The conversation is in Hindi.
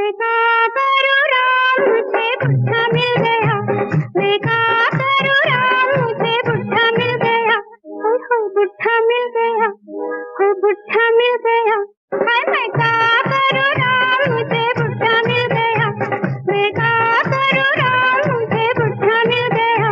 मैं क्या करूँ राम, मुझे बुढ़ा मिल गया। मैं क्या करूँ राम, मुझे बुढ़ा मिल गया। हो बुढ़ा मिल गया, हो बुढ़ा मिल गया। हाय मैं क्या करूँ राम, मुझे बुढ़ा मिल गया। मैं क्या करूँ राम, मुझे बुढ़ा मिल गया।